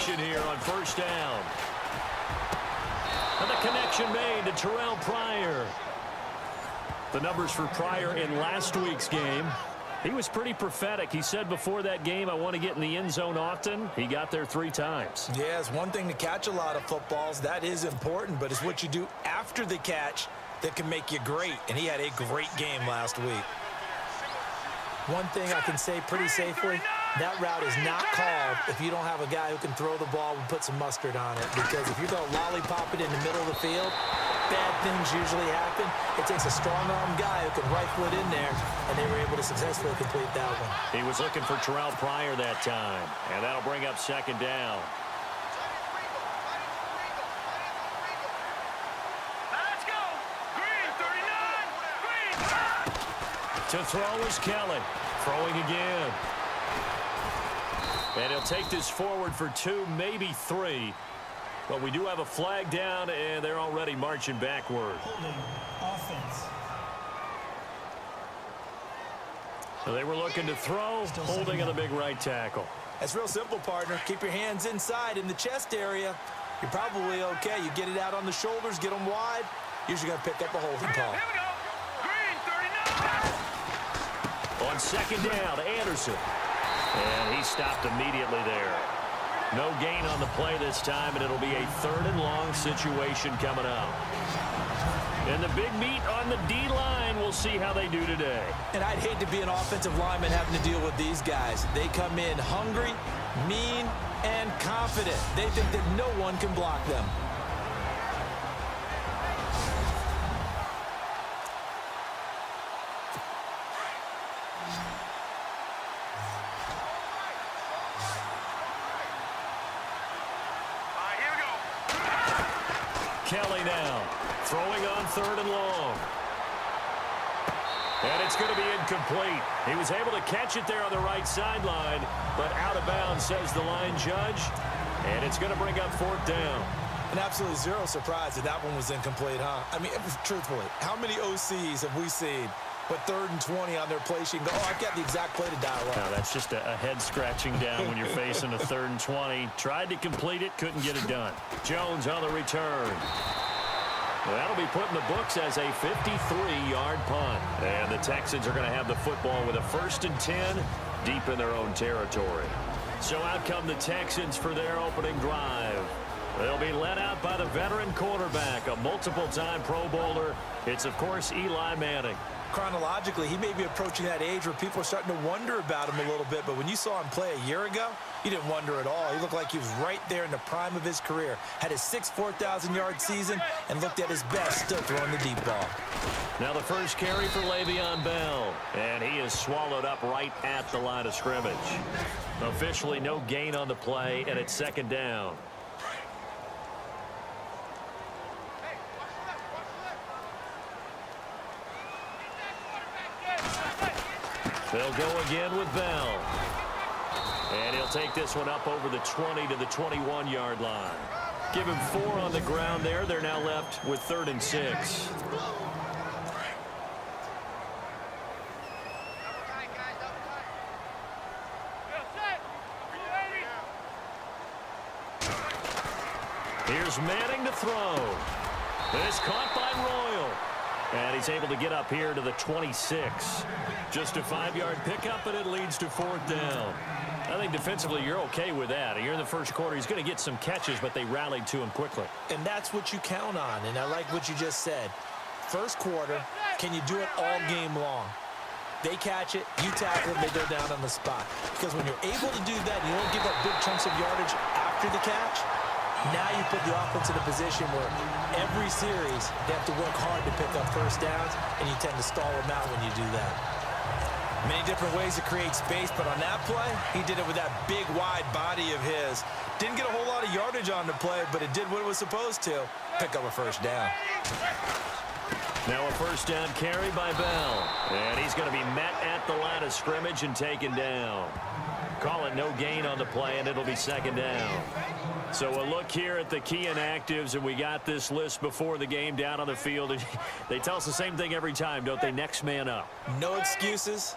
motion here on first down. And the connection made to Terrell Pryor. The numbers for Pryor in last week's game. He was pretty prophetic. He said before that game, I want to get in the end zone often. He got there 3 times. Yeah, it's one thing to catch a lot of footballs. That is important, but it's what you do after the catch that can make you great. And he had a great game last week. One thing I can say pretty safely, that route is not called if you don't have a guy who can throw the ball and put some mustard on it. Because if you're going to lollipop it in the middle of the field, bad things usually happen. It takes a strong-arm guy who can rifle it in there, and they were able to successfully complete that one. He was looking for Terrell Pryor that time, and that'll bring up second down. Let's go! Green, 39! Green! To throw is Kelly. Throwing again. And he'll take this forward for 2, maybe 3. But we do have a flag down, and they're already marching backward. Offense. So they were looking to throw, holding on the big right tackle. That's real simple, partner. Keep your hands inside in the chest area. You're probably okay. You get it out on the shoulders, get them wide. Usually going to pick up a holding call. Here we go! Green, 39! On second down, Anderson. And he stopped immediately there. No gain on the play this time, and it'll be a 3rd and long situation coming up. And the big meat on the D-line, we'll see how they do today. And I'd hate to be an offensive lineman having to deal with these guys. They come in hungry, mean, and confident. They think that no one can block them. Kelly now, throwing on 3rd and long. And it's going to be incomplete. He was able to catch it there on the right sideline, but out of bounds, says the line judge. And it's going to bring up 4th down. And absolutely zero surprise that that one was incomplete, huh? I mean, truthfully, how many OCs have we seen with 3rd and 20 on their play sheet and go, oh, I've got the exact play to dial up? No, that's just a head scratching down when you're facing a 3rd and 20. Tried to complete it, couldn't get it done. Jones on the return. Well, that'll be put in the books as a 53-yard punt. And the Texans are going to have the football with a 1st and 10 deep in their own territory. So out come the Texans for their opening drive. They'll be led out by the veteran quarterback, a multiple-time Pro Bowler. It's, of course, Elie Manning. Chronologically, he may be approaching that age where people are starting to wonder about him a little bit, but when you saw him play a year ago, you didn't wonder at all. He looked like he was right there in the prime of his career. Had his 6th 4,000-yard season and looked at his best, still throwing the deep ball. Now the first carry for Le'Veon Bell, and he is swallowed up right at the line of scrimmage. Officially no gain on the play, and it's 2nd down. They'll go again with Bell. And he'll take this one up over the 20 to the 21-yard line. Give him 4 on the ground there. They're now left with 3rd and 6. Here's Manning to throw. It's caught by Royal. And he's able to get up here to the 26. Just a 5-yard pickup, and it leads to 4th down. I think defensively you're okay with that. Here in the first quarter, he's going to get some catches, but they rallied to him quickly. And that's what you count on, and I like what you just said. First quarter, can you do it all game long? They catch it, you tackle it, they go down on the spot. Because when you're able to do that, you don't give up big chunks of yardage after the catch. Now you put the offense in a position where every series they have to work hard to pick up first downs, and you tend to stall them out when you do that. Many different ways to create space, but on that play, he did it with that big, wide body of his. Didn't get a whole lot of yardage on the play, but it did what it was supposed to. Pick up a first down. Now a first down carry by Bell. And he's going to be met at the line of scrimmage and taken down. Call it no gain on the play, and it'll be 2nd down. So a look here at the key inactives, and we got this list before the game down on the field. And they tell us the same thing every time, don't they? Next man up. No excuses.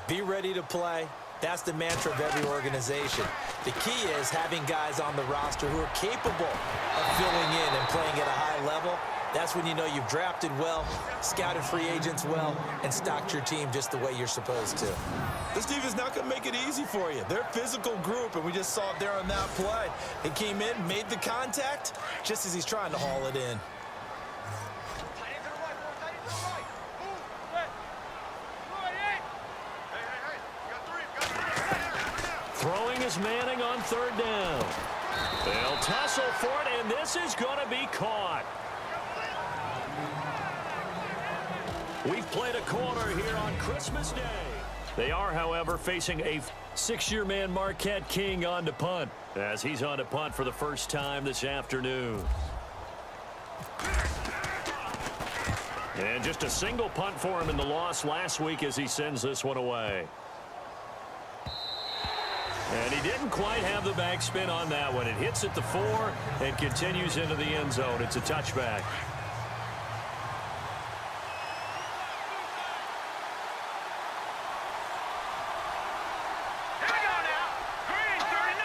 Be ready to play. That's the mantra of every organization. The key is having guys on the roster who are capable of filling in and playing at a high level. That's when you know you've drafted well, scouted free agents well, and stocked your team just the way you're supposed to. This defense not going to make it easy for you. They're a physical group, and we just saw it there on that play. He came in, made the contact, just as he's trying to haul it in. Throwing is Manning on third down. They'll tussle for it, and this is going to be caught. We've played a quarter here on Christmas Day. They are, however, facing a six-year man Marquette King on to punt, as he's on to punt for the first time this afternoon. And just a single punt for him in the loss last week as he sends this one away. And he didn't quite have the backspin on that one. It hits at the 4 and continues into the end zone. It's a touchback. Here we go now. Green 39.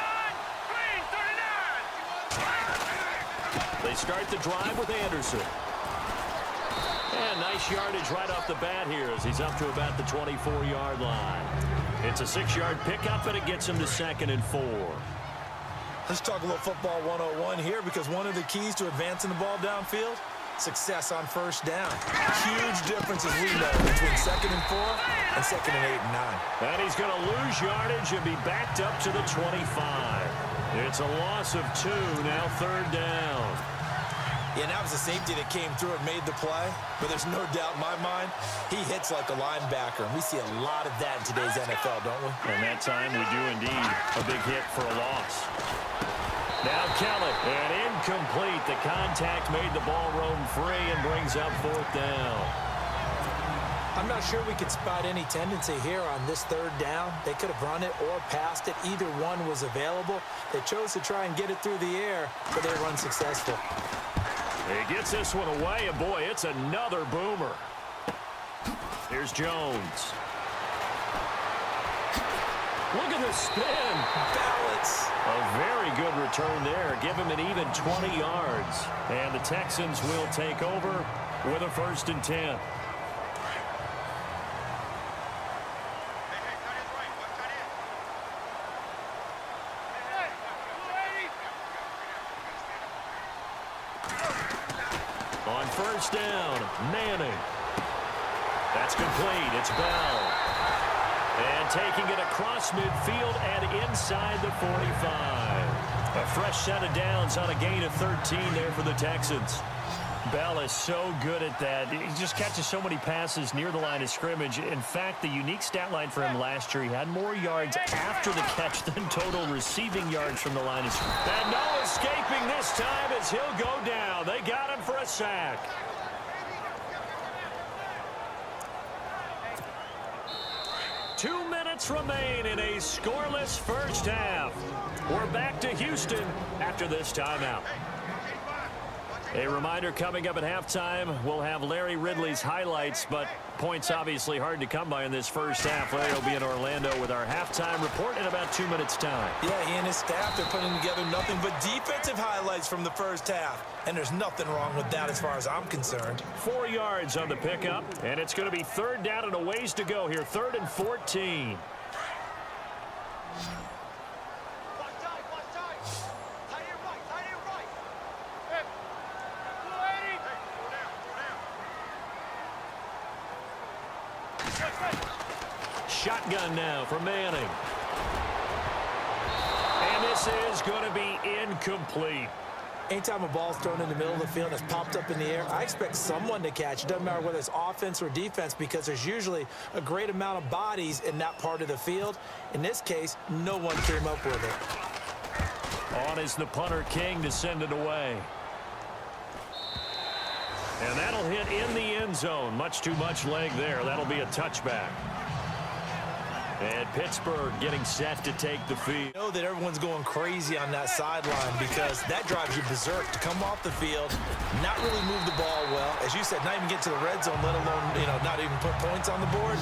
Green 39. They start the drive with Anderson. And nice yardage right off the bat here as he's up to about the 24-yard line. It's a 6-yard pickup, and it gets him to 2nd and 4. Let's talk a little football 101 here, because one of the keys to advancing the ball downfield, success on first down. Huge difference, as we know, between 2nd and 4 and 2nd and 8 and 9. And he's going to lose yardage and be backed up to the 25. It's a loss of 2, now 3rd down. Yeah, that was a safety that came through and made the play, but there's no doubt in my mind, he hits like a linebacker, and we see a lot of that in today's NFL, don't we? And that time we do indeed. A big hit for a loss. Now Kellett, and incomplete. The contact made the ball roam free and brings up 4th down. I'm not sure we could spot any tendency here on this 3rd down. They could have run it or passed it. Either one was available. They chose to try and get it through the air, but they were unsuccessful. He gets this one away, and boy, it's another boomer. Here's Jones. Look at the spin. Balance. A very good return there. Give him an even 20 yards. And the Texans will take over with a 1st and 10. On 1st down, Manning. That's complete. It's Bell. And taking it across midfield and inside the 45. A fresh set of downs on a gain of 13 there for the Texans. Bell is so good at that. He just catches so many passes near the line of scrimmage. In fact, the unique stat line for him last year, he had more yards after the catch than total receiving yards from the line of scrimmage. And no escaping this time as he'll go down. They got him for a sack. Two minutes remain in a scoreless first half. We're back to Houston after this timeout. A reminder, coming up at halftime, we'll have Larry Ridley's highlights, but points obviously hard to come by in this first half. Larry will be in Orlando with our halftime report in about 2 minutes' time. Yeah, he and his staff, they're putting together nothing but defensive highlights from the first half. And there's nothing wrong with that as far as I'm concerned. 4 yards on the pickup, and it's going to be 3rd down and a ways to go here. 3rd and 14. Shotgun now for Manning. And this is going to be incomplete. Anytime a ball's thrown in the middle of the field and it's popped up in the air, I expect someone to catch. It doesn't matter whether it's offense or defense, because there's usually a great amount of bodies in that part of the field. In this case, no one came up with it. On is the punter King to send it away. And that'll hit in the end zone. Much too much leg there. That'll be a touchback. And Pittsburgh getting set to take the field. I know that everyone's going crazy on that sideline because that drives you berserk to come off the field, not really move the ball well. As you said, not even get to the red zone, let alone, not even put points on the board.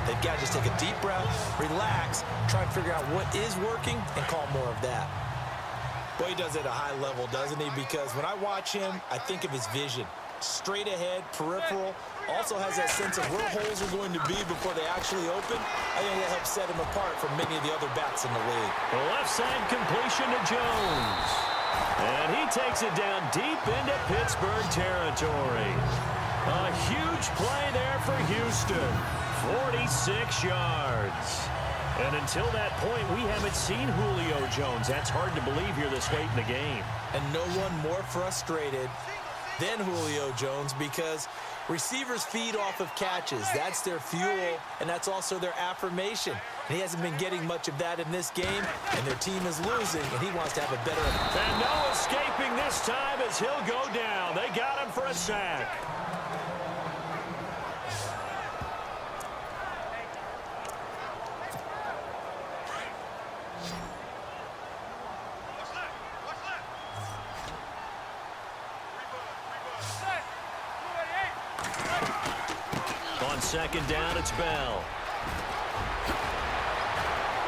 They've got to just take a deep breath, relax, try and figure out what is working and call more of that. Boy, he does it at a high level, doesn't he? Because when I watch him, I think of his vision. Straight ahead, peripheral, also has that sense of where holes are going to be before they actually open. I think that helps set him apart from many of the other backs in the league. The left side completion to Jones. And he takes it down deep into Pittsburgh territory. A huge play there for Houston. 46 yards. And until that point, we haven't seen Julio Jones. That's hard to believe here this late in the game. And no one more frustrated than Julio Jones because receivers feed off of catches. That's their fuel, and that's also their affirmation. And he hasn't been getting much of that in this game, and their team is losing, and he wants to have a better... And no escaping this time as he'll go down. They got him for a sack. On second down, it's Bell.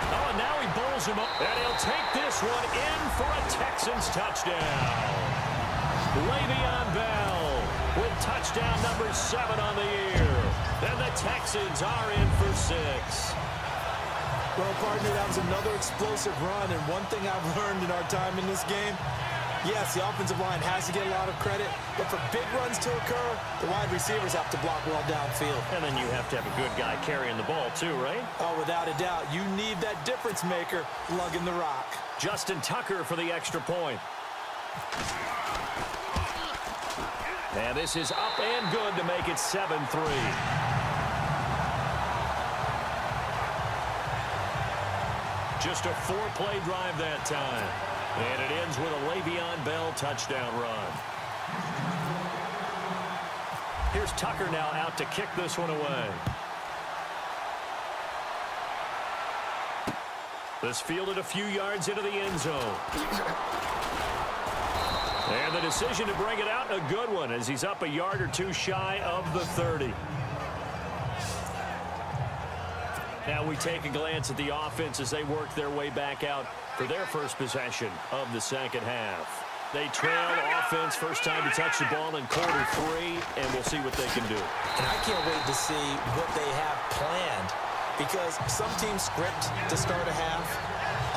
Oh, and now he bowls him up. And he'll take this one in for a Texans touchdown. Le'Veon Bell with touchdown number 7 on the year. And the Texans are in for 6. Well, partner, that was another explosive run, and one thing I've learned in our time in this game, yes, the offensive line has to get a lot of credit, but for big runs to occur, the wide receivers have to block well downfield. And then you have to have a good guy carrying the ball too, right? Oh, without a doubt. You need that difference maker lugging the rock. Justin Tucker for the extra point. And this is up and good to make it 7-3. Just a 4-play drive that time. And it ends with a Le'Veon Bell touchdown run. Here's Tucker now out to kick this one away. This fielded a few yards into the end zone. And the decision to bring it out, a good one, as he's up a yard or two shy of the 30. Now we take a glance at the offense as they work their way back out for their first possession of the second half. They trail offense first time to touch the ball in quarter 3, and we'll see what they can do. And I can't wait to see what they have planned because some teams script to start a half.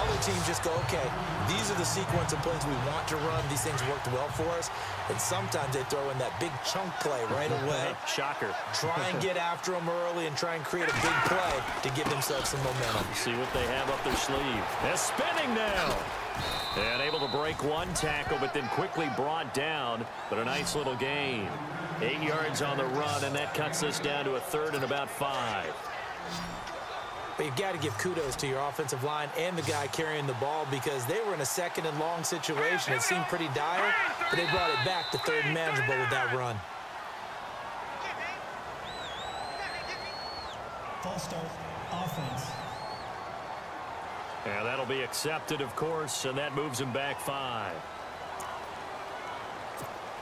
Other teams just go, okay, these are the sequence of plays we want to run. These things worked well for us. And sometimes they throw in that big chunk play right away. Shocker. Try and get after them early and try and create a big play to give themselves some momentum. See what they have up their sleeve. They're spinning now. And able to break one tackle, but then quickly brought down. But a nice little gain. 8 yards on the run, and that cuts this down to a 3rd and about 5. But you've got to give kudos to your offensive line and the guy carrying the ball because they were in a 2nd and long situation. It seemed pretty dire, but they brought it back to 3rd and manageable with that run. False start, offense. And that'll be accepted, of course, and that moves him back 5.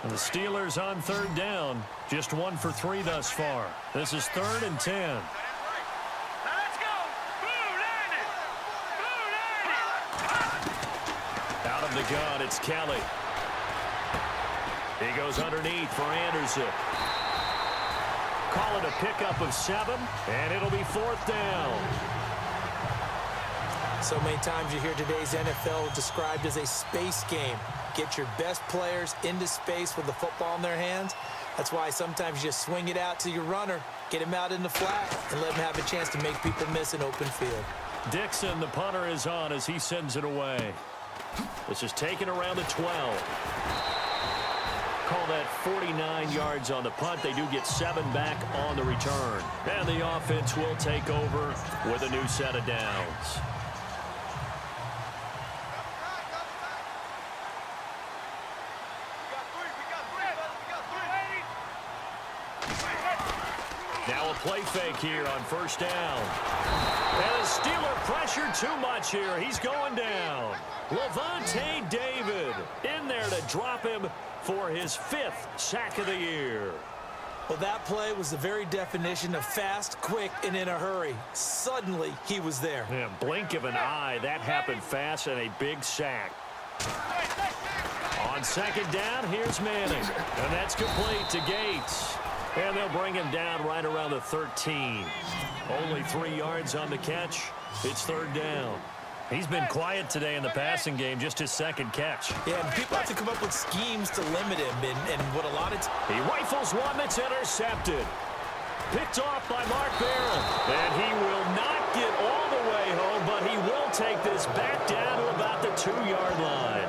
And the Steelers on 3rd down, just 1 for 3 thus far. This is 3rd and 10. Out of the gun, it's Kelly. He goes underneath for Anderson. Call it a pickup of 7, and it'll be 4th down. So many times you hear today's NFL described as a space game. Get your best players into space with the football in their hands. That's why sometimes you just swing it out to your runner, get him out in the flat, and let him have a chance to make people miss an open field. Dixon, the punter, is on as he sends it away. This is taken around the 12. Call that 49 yards on the punt. They do get 7 back on the return. And the offense will take over with a new set of downs. Now a play fake here on first down. And the Steeler pressure too much here. He's going down. Levante David in there to drop him for his 5th sack of the year. Well, that play was the very definition of fast, quick, and in a hurry. Suddenly, he was there. Yeah, blink of an eye. That happened fast and a big sack. On second down, here's Manning. And that's complete to Gates. And they'll bring him down right around the 13. Only 3 yards on the catch. It's third down. He's been quiet today in the passing game, just his 2nd catch. Yeah, and people have to come up with schemes to limit him. And what a lot of he rifles one that's intercepted. Picked off by Mark Barron. And he will not get all the way home, but he will take this back down to about the 2-yard line.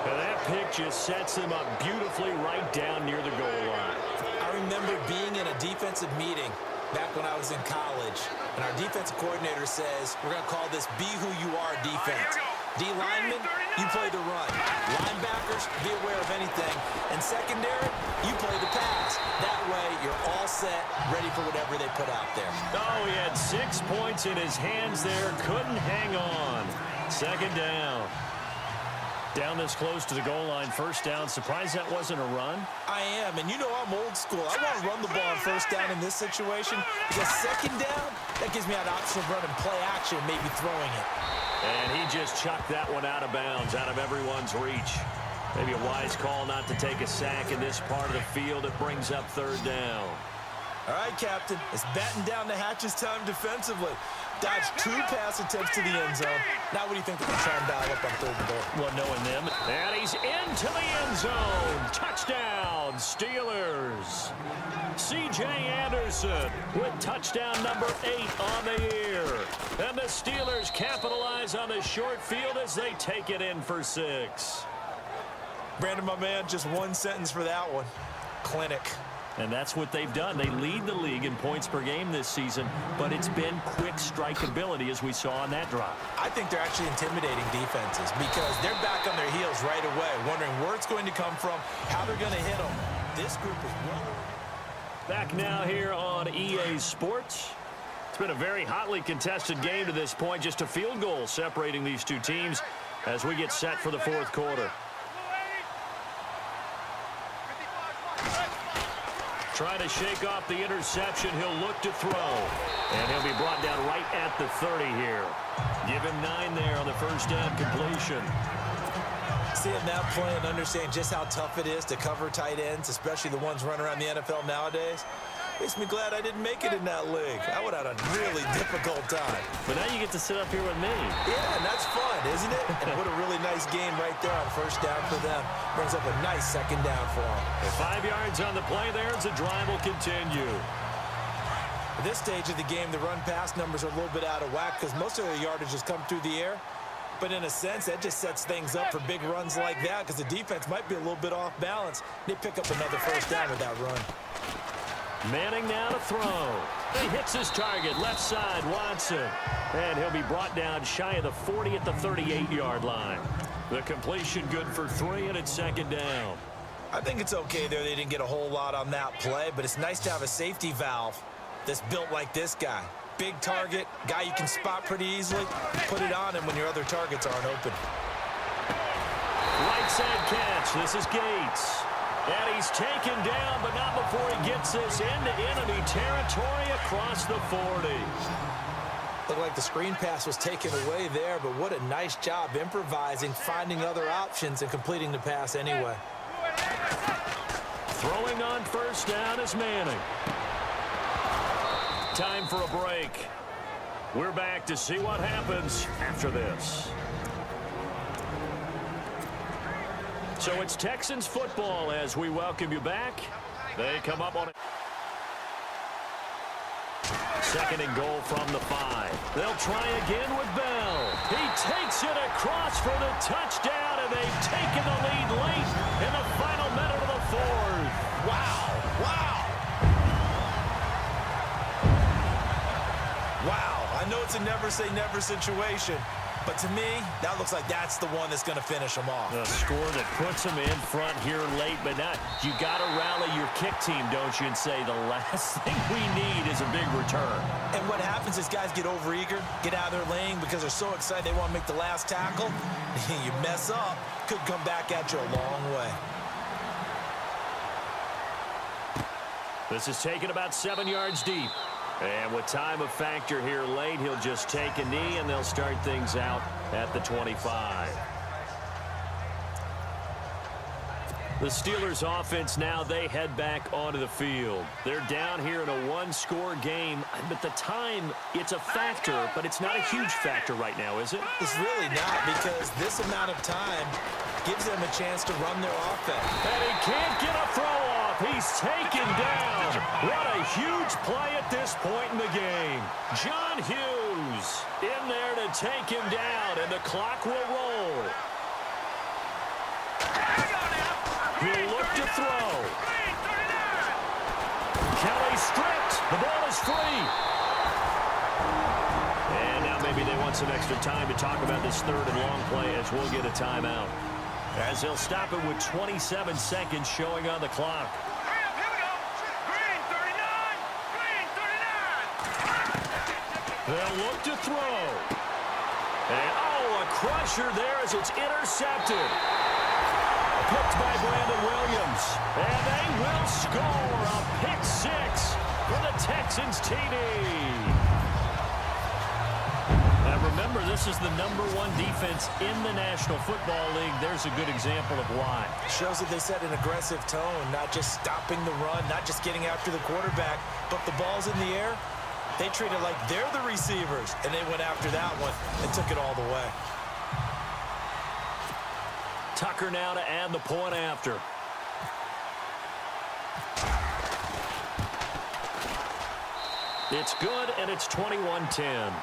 And that pick just sets him up beautifully right down near the goal line. I remember being in a defensive meeting back when I was in college, and our defensive coordinator says, we're going to call this Be Who You Are defense. D linemen, you play the run. Linebackers, be aware of anything. And secondary, you play the pass. That way, you're all set, ready for whatever they put out there. Oh, he had 6 points in his hands there. Couldn't hang on. Second down. Down this close to the goal line, first down. Surprised that wasn't a run? I am, and you know I'm old school. I want to run the ball on first down in this situation because second down, that gives me an option of running play action, maybe throwing it. And he just chucked that one out of bounds, out of everyone's reach. Maybe a wise call not to take a sack in this part of the field. It brings up third down. All right, Captain, it's batten down the hatches time defensively. Dodged 2 pass attempts to the end zone. Now what do you think they're going to try and dial up on third and goal? Well, knowing them. And he's into the end zone. Touchdown, Steelers. C.J. Anderson with touchdown number 8 on the year. And the Steelers capitalize on the short field as they take it in for 6. Brandon, my man, just one sentence for that one. Clinic. And that's what they've done. They lead the league in points per game this season, but it's been quick strikeability as we saw on that drive. I think they're actually intimidating defenses because they're back on their heels right away, wondering where it's going to come from, how they're going to hit them. This group is well. Back now here on EA Sports. It's been a very hotly contested game to this point. Just a field goal separating these two teams as we get set for the fourth quarter. Trying to shake off the interception. He'll look to throw. And he'll be brought down right at the 30 here. Give him 9 there on the first down completion. Seeing that play and understanding just how tough it is to cover tight ends, especially the ones running around the NFL nowadays, makes me glad I didn't make it in that league. I would have had a really difficult time. But now you get to sit up here with me. Yeah, and that's fun, isn't it? And what a really nice game right there on first down for them. Brings up a nice second down for them. 5 yards on the play there as the drive will continue. At this stage of the game, the run-pass numbers are a little bit out of whack because most of their yardage has come through the air. But in a sense, that just sets things up for big runs like that because the defense might be a little bit off balance. They pick up another first down with that run. Manning now to throw. He hits his target, left side, Watson. And he'll be brought down shy of the 40 at the 38-yard line. The completion good for 3, and it's second down. I think it's okay there. They didn't get a whole lot on that play, but it's nice to have a safety valve that's built like this guy. Big target, guy you can spot pretty easily. Put it on him when your other targets aren't open. Right side catch. This is Gates. And he's taken down, but not before he gets this into enemy territory across the 40. Looked like the screen pass was taken away there, but what a nice job improvising, finding other options, and completing the pass anyway. Throwing on first down is Manning. Time for a break. We're back to see what happens after this. So it's Texans football as we welcome you back. They come up on it. Second and goal from the 5. They'll try again with Bell. He takes it across for the touchdown, and they've taken the lead late in the final minute of the 4th. Wow. I know it's a never say never situation, But to me, that looks like that's the one that's going to finish them off. A score that puts them in front here late, but not. You got to rally your kick team, don't you, and say the last thing we need is a big return. And what happens is guys get overeager, get out of their lane because they're so excited they want to make the last tackle. You mess up, could come back at you a long way. This is taken about 7 yards deep. And with time a factor here late, he'll just take a knee, and they'll start things out at the 25. The Steelers offense now, they head back onto the field. They're down here in a one-score game. But the time, it's a factor, but it's not a huge factor right now, is it? It's really not, because this amount of time gives them a chance to run their offense. And he can't get a throw off. He's taken down. What a huge play at this point in the game. John Hughes in there to take him down, and the clock will roll. He'll look to throw. Kelly stripped. The ball is free. And now maybe they want some extra time to talk about this third and long play as we'll get a timeout. As they'll stop it with 27 seconds showing on the clock. They'll look to throw. And, a crusher there as it's intercepted. Picked by Brandon Williams. And they will score a pick six for the Texans TD. Now remember, this is the #1 defense in the National Football League. There's a good example of why. Shows that they set an aggressive tone, not just stopping the run, not just getting after the quarterback, but the ball's in the air. They treat it like they're the receivers, and they went after that one and took it all the way. Tucker now to add the point after. It's good, and it's 21-10.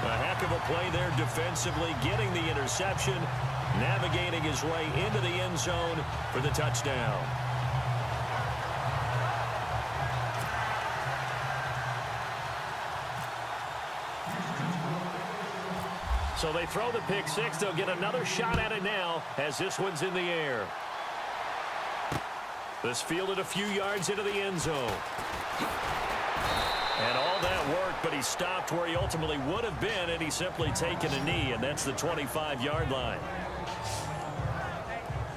A heck of a play there defensively, getting the interception, navigating his way into the end zone for the touchdown. So they throw the pick six. They'll get another shot at it now as this one's in the air. This fielded a few yards into the end zone. And all that worked, but he stopped where he ultimately would have been, and he's simply taken a knee, and that's the 25-yard line.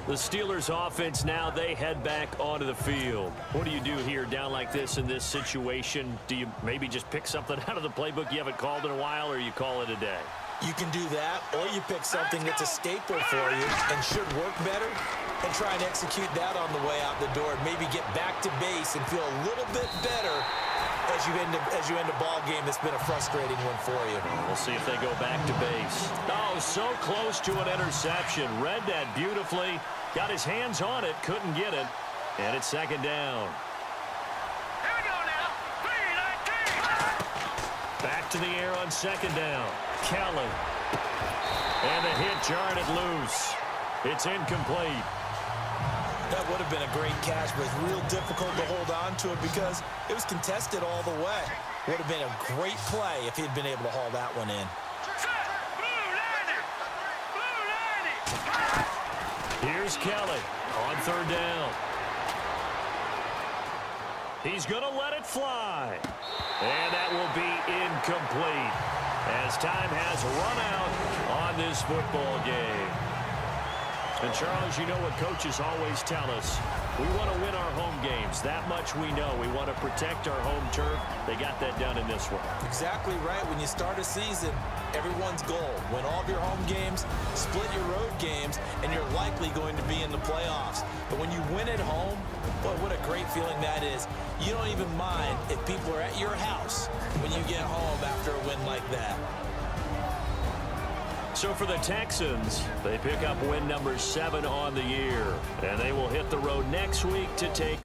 The Steelers offense now, they head back onto the field. What do you do here down like this in this situation? Do you maybe just pick something out of the playbook you haven't called in a while, or you call it a day? You can do that, or you pick something that's a staple for you and should work better and try and execute that on the way out the door. Maybe get back to base and feel a little bit better as you end a ball game that's been a frustrating one for you. We'll see if they go back to base. Oh, so close to an interception. Read that beautifully. Got his hands on it, couldn't get it. And it's second down. Here we go now. 3-19. Back to the air on second down. Kelly. And the hit jarred it loose. It's incomplete. That would have been a great catch, but it's real difficult to hold on to it because it was contested all the way. Would have been a great play if he'd been able to haul that one in. Here's Kelly on third down. He's going to let it fly. And that will be incomplete as time has run out on this football game. And, Charles, you know what coaches always tell us. We want to win our home games. That much we know. We want to protect our home turf. They got that done in this one. Exactly right. When you start a season, everyone's goal. Win all of your home games, split your road games, and you're likely going to be in the playoffs. But when you win at home, boy, what a great feeling that is. You don't even mind if people are at your house when you get home after a win like that. So for the Texans, they pick up win number 7 on the year. And they will hit the road next week to take